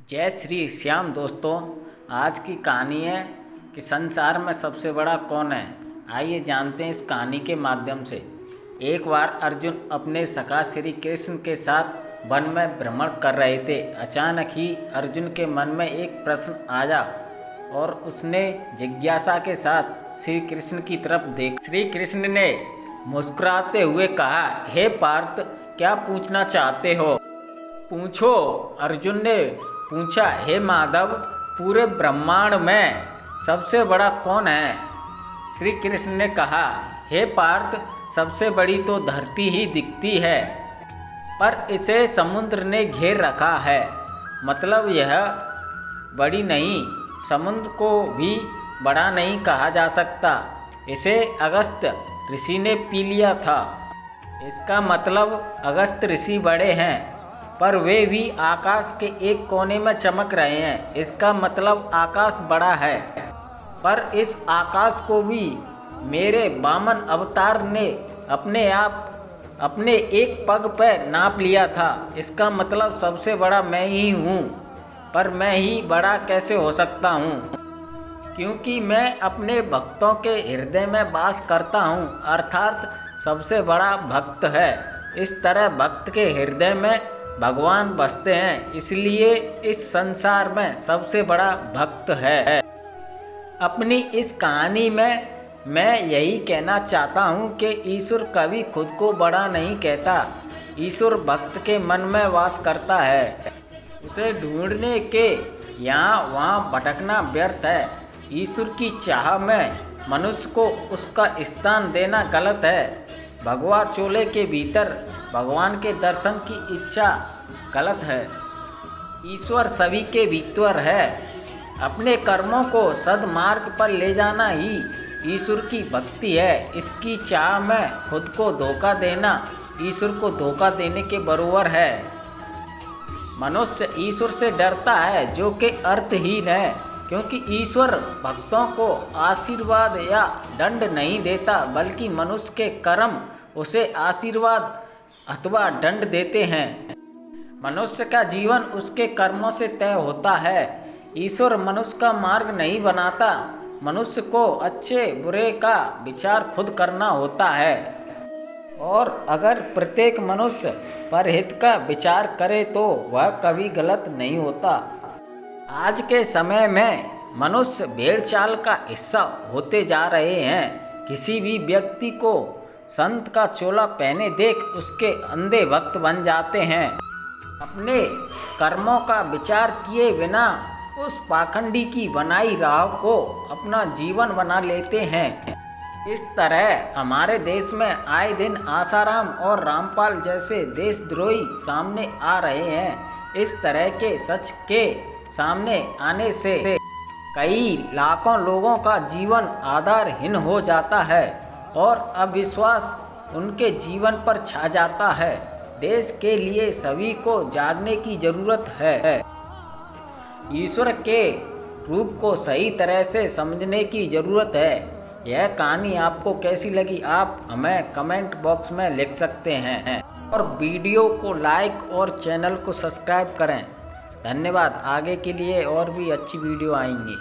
जय श्री श्याम दोस्तों। आज की कहानी है कि संसार में सबसे बड़ा कौन है। आइए जानते हैं इस कहानी के माध्यम से। एक बार अर्जुन अपने सखा श्री कृष्ण के साथ वन में भ्रमण कर रहे थे। अचानक ही अर्जुन के मन में एक प्रश्न आया और उसने जिज्ञासा के साथ श्री कृष्ण की तरफ देख। श्री कृष्ण ने मुस्कुराते हुए कहा, हे पार्थ, क्या पूछना चाहते हो? पूछो, अर्जुन ने पूछा। हे माधव, पूरे ब्रह्मांड में सबसे बड़ा कौन है? श्री कृष्ण ने कहा, हे पार्थ, सबसे बड़ी तो धरती ही दिखती है, पर इसे समुद्र ने घेर रखा है। मतलब यह बड़ी नहीं, समुद्र को भी बड़ा नहीं कहा जा सकता। इसे अगस्त्य ऋषि ने पी लिया था। इसका मतलब अगस्त्य ऋषि बड़े हैं, पर वे भी आकाश के एक कोने में चमक रहे हैं। इसका मतलब आकाश बड़ा है, पर इस आकाश को भी मेरे वामन अवतार ने अपने एक पग पर नाप लिया था। इसका मतलब सबसे बड़ा मैं ही हूँ, पर मैं ही बड़ा कैसे हो सकता हूँ? क्योंकि मैं अपने भक्तों के हृदय में वास करता हूँ, अर्थात सबसे बड़ा भक्त है। इस तरह भक्त के हृदय में भगवान बसते हैं, इसलिए इस संसार में सबसे बड़ा भक्त है। अपनी इस कहानी में मैं यही कहना चाहता हूँ कि ईश्वर कभी खुद को बड़ा नहीं कहता। ईश्वर भक्त के मन में वास करता है। उसे ढूंढने के यहाँ वहाँ भटकना व्यर्थ है। ईश्वर की चाह में मनुष्य को उसका स्थान देना गलत है। भगवा चोले के भीतर भगवान के दर्शन की इच्छा गलत है। ईश्वर सभी के भीतर है। अपने कर्मों को सद्मार्ग पर ले जाना ही ईश्वर की भक्ति है। इसकी चाह में खुद को धोखा देना ईश्वर को धोखा देने के बराबर है। मनुष्य ईश्वर से डरता है, जो कि अर्थहीन है, क्योंकि ईश्वर भक्तों को आशीर्वाद या दंड नहीं देता, बल्कि मनुष्य के कर्म उसे आशीर्वाद अथवा दंड देते हैं। मनुष्य का जीवन उसके कर्मों से तय होता है। ईश्वर मनुष्य का मार्ग नहीं बनाता। मनुष्य को अच्छे बुरे का विचार खुद करना होता है, और अगर प्रत्येक मनुष्य परहित का विचार करे तो वह कभी गलत नहीं होता। आज के समय में मनुष्य भेड़ चाल का हिस्सा होते जा रहे हैं। किसी भी व्यक्ति को संत का चोला पहने देख उसके अंधे भक्त बन जाते हैं। अपने कर्मों का विचार किए बिना उस पाखंडी की बनाई राह को अपना जीवन बना लेते हैं। इस तरह हमारे देश में आए दिन आसाराम और रामपाल जैसे देशद्रोही सामने आ रहे हैं। इस तरह के सच के सामने आने से कई लाखों लोगों का जीवन आधारहीन हो जाता है और अविश्वास उनके जीवन पर छा जाता है। देश के लिए सभी को जागने की जरूरत है। ईश्वर के रूप को सही तरह से समझने की जरूरत है। यह कहानी आपको कैसी लगी, आप हमें कमेंट बॉक्स में लिख सकते हैं, और वीडियो को लाइक और चैनल को सब्सक्राइब करें। धन्यवाद। आगे के लिए और भी अच्छी वीडियो आएंगी।